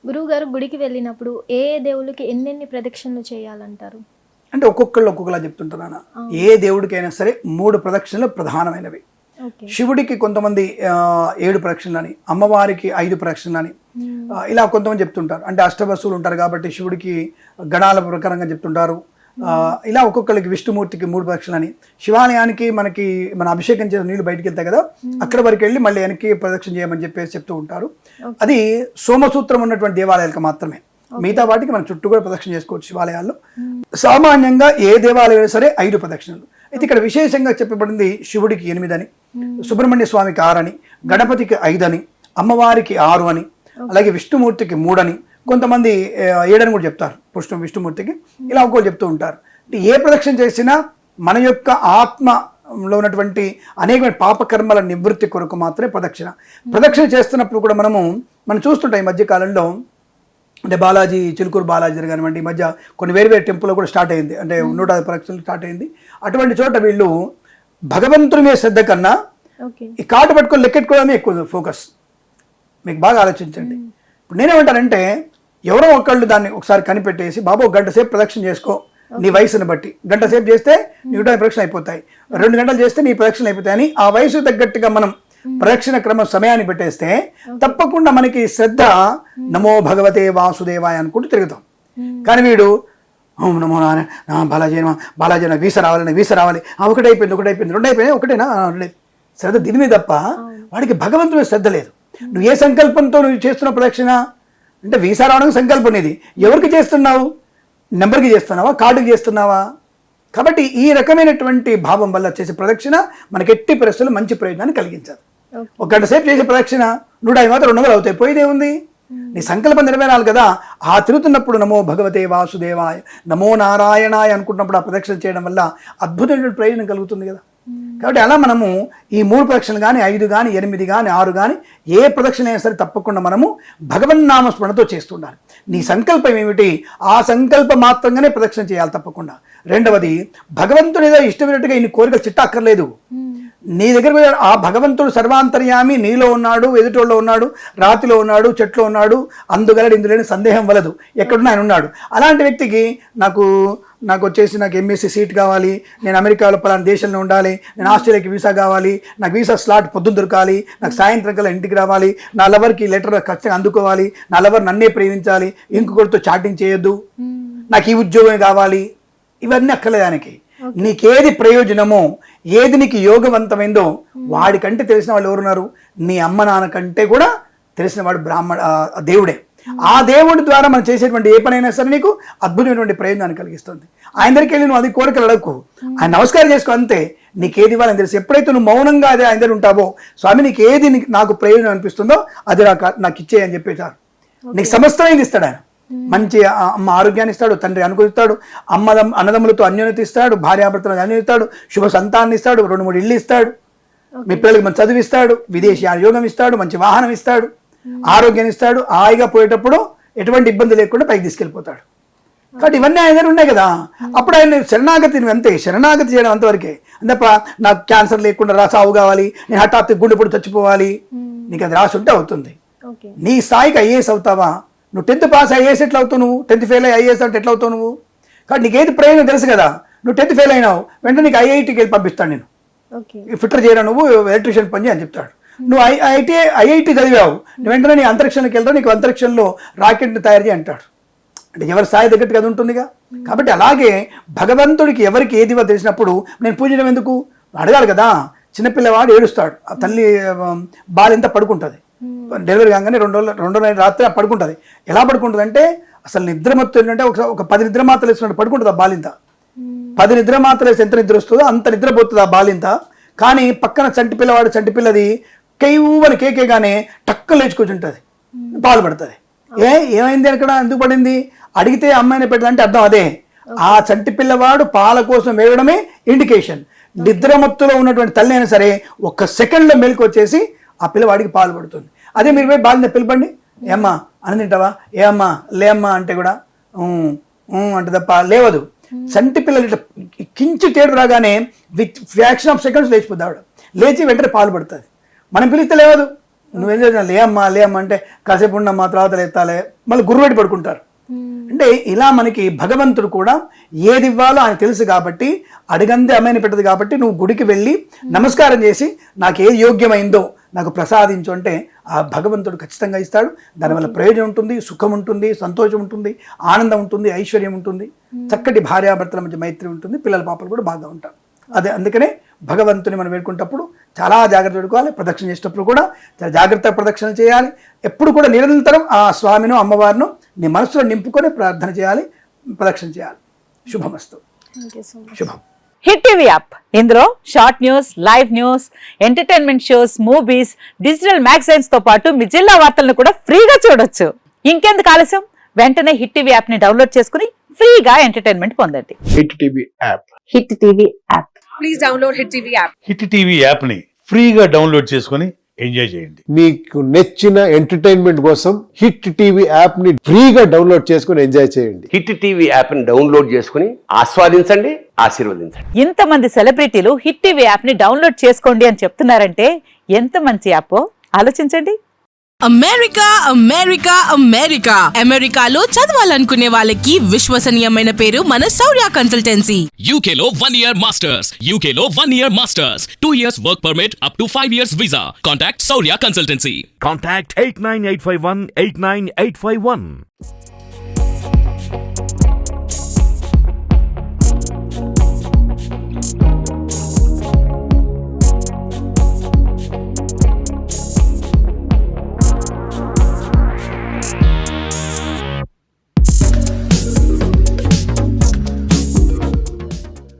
గురువుగారు గుడికి వెళ్ళినప్పుడు ఏ దేవుళ్ళకి ఎన్నెన్ని ప్రదక్షిణలు చేయాలంటారు? అంటే ఒక్కొక్కళ్ళు ఒక్కొక్కలా చెప్తుంటారు నాన్న. ఏ దేవుడికైనా సరే 3 ప్రదక్షిణలు ప్రధానమైనవి. శివుడికి కొంతమంది 7 ప్రదక్షిణలని, అమ్మవారికి 5 ప్రదక్షిణలని, ఇలా కొంతమంది చెప్తుంటారు. అంటే అష్టవసువులు ఉంటారు కాబట్టి శివుడికి గణాల ప్రకారంగా చెప్తుంటారు. ఇలా ఒక్కొక్కరికి విష్ణుమూర్తికి 3 ప్రదక్షిణలని, శివాలయానికి మనకి మన అభిషేకం చేసిన నీళ్లు బయటికి వెళ్తాయి కదా, అక్కడ వరకు వెళ్ళి మళ్ళీ వెనక్కి ప్రదక్షిణ చేయమని చెప్పేసి చెప్తూ ఉంటారు. అది సోమసూత్రం ఉన్నటువంటి దేవాలయాలకు మాత్రమే. మిగతా వాటికి మనం చుట్టూ కూడా ప్రదక్షిణ చేసుకోవచ్చు శివాలయాల్లో. సామాన్యంగా ఏ దేవాలయం సరే 5 ప్రదక్షిణలు. అయితే ఇక్కడ విశేషంగా చెప్పబడింది శివుడికి 8 అని, సుబ్రహ్మణ్య స్వామికి 6 అని, గణపతికి 5 అని, అమ్మవారికి 6 అని, అలాగే విష్ణుమూర్తికి 3 అని, కొంతమంది 7 అని కూడా చెప్తారు విష్ణుమూర్తికి. ఇలా ఒక్కొక్కరు చెప్తూ ఉంటారు. అంటే ఏ ప్రదక్షిణ చేసినా మన యొక్క ఆత్మలో ఉన్నటువంటి అనేకమైన పాపకర్మల నివృత్తి కొరకు మాత్రమే ప్రదక్షిణ చేస్తున్నప్పుడు కూడా మనం చూస్తుంటాం ఈ మధ్యకాలంలో. అంటే బాలాజీ, చిలుకూరు బాలాజీ కానివ్వండి, ఈ మధ్య కొన్ని వేరు టెంపుల్లో కూడా స్టార్ట్ అయింది. అంటే 150 ప్రదక్షిణలు స్టార్ట్ అయింది. అటువంటి చోట వీళ్ళు భగవంతుని మీద శ్రద్ధ కన్నా ఈ కార్డు పట్టుకొని లెక్కెట్టుకోవడమే ఎక్కువ ఫోకస్. మీకు బాగా ఆలోచించండి. ఇప్పుడు నేనేమంటానంటే, ఎవరో ఒకళ్ళు దాన్ని ఒకసారి కనిపెట్టేసి, బాబు 1 గంట సేపు ప్రదక్షిణ చేసుకో, నీ వయసుని బట్టి 1 గంట సేపు చేస్తే నీ 150 ప్రదక్షిణ అయిపోతాయి, 2 గంటలు చేస్తే నీ ప్రదక్షిణ అయిపోతాయి అని ఆ వయసు తగ్గట్టుగా మనం ప్రదక్షిణ క్రమం సమయాన్ని పెట్టేస్తే తప్పకుండా మనకి శ్రద్ధ నమో భగవతే వాసుదేవాయ అనుకుంటూ తిరుగుతాం. కానీ వీడు నమో బాలాజీ వీస రావాలి, ఒకటి అయిపోయింది 2 అయిపోయినాయి, ఒకటేనా శ్రద్ధ దీని మీద తప్ప వాడికి భగవంతుని శ్రద్ధ లేదు. నువ్వు ఏ సంకల్పంతో నువ్వు చేస్తున్న ప్రదక్షిణ అంటే వీసా రావడానికి సంకల్పం ఇది. ఎవరికి చేస్తున్నావు? నెంబర్కి చేస్తున్నావా, కార్డుకి చేస్తున్నావా? కాబట్టి ఈ రకమైనటువంటి భావం వల్ల చేసే ప్రదక్షిణ మనకి ఎట్టి పరిస్థితుల్లో మంచి ప్రయోజనాన్ని కలిగించదు. 1 గంట సేపు చేసే ప్రదక్షిణ 105 మాత్రం 200 అవుతాయి, పోయేదే ఉంది. నీ సంకల్పం నెరవేరాలి కదా. ఆ తిరుగుతున్నప్పుడు నమో భగవతే వాసుదేవాయ, నమో నారాయణాయ అనుకుంటున్నప్పుడు ఆ ప్రదక్షిణ చేయడం వల్ల అద్భుతమైన ప్రయోజనం కలుగుతుంది కదా. కాబట్టి అలా మనము ఈ 3 ప్రదక్షిణలు కానీ 5 కానీ 8 కానీ 6 కానీ ఏ ప్రదక్షిణ అయినా సరే తప్పకుండా మనము భగవన్నామస్మరణతో చేస్తుండాలి. నీ సంకల్పం ఏమిటి? ఆ సంకల్పం మాత్రంగానే ప్రదక్షిణ చేయాలి తప్పకుండా. రెండవది, భగవంతుడు ఏదో ఇష్టమైనట్టుగా ఇన్ని కోరికలు చిట్టాక్కర్లేదు. నీ దగ్గర ఆ భగవంతుడు సర్వాంతర్యామి, నీలో ఉన్నాడు, ఎదుటోళ్ళలో ఉన్నాడు, రాతిలో ఉన్నాడు, చెట్లో ఉన్నాడు, అందుగలడు ఇందులేని సందేహం వలదు, ఎక్కడున్నా ఆయన ఉన్నాడు. అలాంటి వ్యక్తికి నాకు వచ్చేసి నాకు ఎంఎస్సీ సీట్ కావాలి, నేను అమెరికాలో పలానా దేశంలో ఉండాలి, నేను ఆస్ట్రేలియాకి వీసా కావాలి, నాకు వీసా స్లాట్ పొద్దున దొరకాలి, నాకు సాయంత్రం కల్లా ఇంటికి రావాలి, నా లవర్కి లెటర్ ఖచ్చితంగా అందుకోవాలి, నా లవర్ నన్నే ప్రేమించాలి, ఇంకొకరితో చాటింగ్ చేయొద్దు, నాకు ఈ ఉద్యోగం కావాలి, ఇవన్నీ అక్కర్లేదు ఆయనకి. నీకేది ప్రయోజనమో, ఏది నీకు యోగవంతమైందో వాడికంటే తెలిసిన వాళ్ళు ఎవరున్నారు? నీ అమ్మ నాన్న కంటే కూడా తెలిసిన వాడు దేవుడే. ఆ దేవుడి ద్వారా మనం చేసేటువంటి ఏ పనైనా సరే నీకు అద్భుతమైనటువంటి ప్రయోజనాన్ని కలిగిస్తుంది. ఆయన దగ్గరికి వెళ్ళి నువ్వు అది కోరికలు అడగకు, ఆయన నమస్కారం చేసుకో, అంతే. నీకేది ఇవ్వాలని తెలుసు. ఎప్పుడైతే నువ్వు మౌనంగా అదే ఆయన దగ్గర ఉంటావో, స్వామి నీకు ఏది నాకు ప్రయోజనం అనిపిస్తుందో అది నాకు ఇచ్చేయని చెప్పేశారు. నీకు సమస్తమైంది ఇస్తాడు ఆయన. మంచి అమ్మ ఆరోగ్యాన్ని ఇస్తాడు, తండ్రి అనుకూలిస్తాడు, అన్నదమ్ములతో అన్యోన్యత ఇస్తాడు, భార్యాభర్తలు అన్యోన్యత ఇస్తాడు, శుభ సంతాన్ని ఇస్తాడు, 2-3 ఇళ్ళు ఇస్తాడు, మీ పిల్లలకి మంచి చదువు ఇస్తాడు, విదేశీ యోగం ఇస్తాడు, మంచి వాహనం ఇస్తాడు, ఆరోగ్యాన్ని ఇస్తాడు, హాయిగా పోయేటప్పుడు ఎటువంటి ఇబ్బంది లేకుండా పైకి తీసుకెళ్ళిపోతాడు. కాబట్టి ఇవన్నీ ఆయన దగ్గర ఉన్నాయి కదా. అప్పుడు ఆయన శరణాగతి, అంతే, శరణాగతి చేయడం అంతవరకే. అంతప్ప నాకు క్యాన్సర్ లేకుండా సావు కావాలి, నేను హఠాత్తు గుండెపొడి చచ్చిపోవాలి, నీకు అది రాసి ఉంటే అవుతుంది. నీ స్థాయికి ఐఏఎస్ అవుతావా? నువ్వు 10th పాస్ ఐఏఎస్ ఎట్లా అవుతావు? నువ్వు 10th ఫెయిల్ అయ్యి ఐఏఎస్ అంటే ఎట్లా అవుతావు నువ్వు? కాబట్టి నీకు ఏది ప్రయోజనం తెలుసు కదా. నువ్వు 10th ఫెయిల్ అయినావు, వెంటనే నీకు ఐఐటీకి వెళ్ళి పంపిస్తాను, నేను ఫిట్టర్ చేయరా, నువ్వు ఎలక్ట్రీషియన్ పని అని చెప్తాడు. నువ్వు ఐఐటీ చదివావు, నువ్వు వెంటనే నీ అంతరిక్షానికి వెళ్తావు, నీకు అంతరిక్షంలో రాకెట్ని తయారు చేయి అంటాడు. అంటే ఎవరి స్థాయి తగ్గట్టుగా అది ఉంటుందిగా. కాబట్టి అలాగే భగవంతుడికి ఎవరికి ఏదివో తెలిసినప్పుడు నేను పూజించడం ఎందుకు? అడగాలి కదా. చిన్నపిల్లవాడు ఏడుస్తాడు, ఆ తల్లి బాలింత పడుకుంటుంది, డెలివరీ కాగానే 2 రోజుల రాత్రి పడుకుంటుంది. ఎలా పడుకుంటుంది అంటే అసలు నిద్రమత్తు ఏంటంటే ఒక 10 నిద్ర మాత్రలు వేస్తున్నట్టు పడుకుంటుంది ఆ బాలింత. 10 నిద్ర మాత్రలు వేస్తే ఎంత నిద్ర వస్తుందో అంత నిద్రపోతుంది ఆ బాలింత. కానీ పక్కన చంటి పిల్లది కేవని కేకేగానే టక్కు లేచుకొచ్చుంటుంది, పాలు పడుతుంది. ఏమైంది అక్కడ, ఎందుకు పడింది అడిగితే అమ్మాయిని పెట్టదంటే అర్థం అదే. ఆ చంటి పిల్లవాడు పాల కోసం వేయడమే ఇండికేషన్. నిద్రమత్తులో ఉన్నటువంటి తల్లి అయినా సరే 1 సెకండ్లో మెలకు వచ్చేసి ఆ పిల్లవాడికి పాలు పడుతుంది. అదే మీరు పోయి బాలింత పిలపండి, ఏమ్మా అని తింటావా, ఏ అమ్మా లేమ్మా అంటే కూడా అంటే తప్ప లేవదు. చంటి పిల్లలు ఇట్లా కించి తేడు రాగానే విత్ ఫ్రాక్షన్ ఆఫ్ సెకండ్స్ లేచిపోద్ది ఆవిడ, లేచి వెంటనే పాలు పడుతుంది. మనం పిలిస్తే లేవదు, నువ్వేం చేసినా లేమ్మా అంటే కాసేపు ఉండమ్మా తర్వాత లేతాలే, మళ్ళీ గుర్రుపెట్టి పడుకుంటారు. అంటే ఇలా మనకి భగవంతుడు కూడా ఏది ఇవ్వాలో ఆయన తెలుసు కాబట్టి, అడిగందే అమ్మాయిని పెట్టదు కాబట్టి, నువ్వు గుడికి వెళ్ళి నమస్కారం చేసి నాకు ఏది యోగ్యమైందో నాకు ప్రసాదించు అంటే ఆ భగవంతుడు ఖచ్చితంగా ఇస్తాడు. దానివల్ల ప్రయోజనం ఉంటుంది, సుఖం ఉంటుంది, సంతోషం ఉంటుంది, ఆనందం ఉంటుంది, ఐశ్వర్యం ఉంటుంది, చక్కటి భార్యాభర్తల మధ్య మైత్రి ఉంటుంది, పిల్లల పాపలు కూడా బాగా ఉంటారు. అదే అందుకనే భగవంతుని మనం వేడుకునేటప్పుడు చాలా జాగ్రత్త పెట్టుకోవాలి. ప్రదక్షిణ చేసేటప్పుడు కూడా చాలా జాగ్రత్తగా ప్రదక్షిణ చేయాలి. ఎప్పుడు కూడా నిరంతరం ఆ స్వామిను అమ్మవారిను నీ మనసులో నింపుకొని ప్రార్థన చేయాలి, ప్రదక్షిణ చేయాలి. శుభమస్తు. శుభం. హిట్ టీవీ యాప్, ఇందులో short news, live news, entertainment shows, movies, digital magazines తో పాటు మీ జిల్లా వార్తలను కూడా ఫ్రీగా చూడొచ్చు. ఇంకెందుకు ఆలస్యం, వెంటనే హిట్ టీవీ యాప్ ని డౌన్లోడ్ చేసుకుని ఫ్రీగా ఎంటర్టైన్మెంట్ పొందండి. Hit TV app. Hit TV app. Please download hit TV app. Hit TV app ని ఫ్రీగా డౌన్లోడ్ చేసుకొని ఎంజాయ్ చేయండి. మీకు నచ్చిన ఎంటర్టైన్మెంట్ కోసం హిట్ టీవీ యాప్ ని ఫ్రీగా డౌన్లోడ్ చేసుకొని ఎంజాయ్ చేయండి. హిట్ టీవీ యాప్ ని డౌన్లోడ్ చేసుకుని ఆస్వాదించండి, ఆశీర్వదించండి. ఇంతమంది సెలబ్రిటీలు హిట్ టీవీ యాప్ ని డౌన్లోడ్ చేసుకోండి అని చెప్తున్నారంటే ఎంత మంచి యాప్ ఆలోచించండి. అమెరికా అమెరికా అమెరికా అమెరికాలో చదవాలనుకునే వాళ్ళకి విశ్వసనీయమైన పేరు మన శౌర్య కన్సల్టెన్సీ. UK లో 1 year masters. UK లో 1 year masters. 2 years work permit up to 5 years visa. Contact Saurya Consultancy. Contact 89851 89851.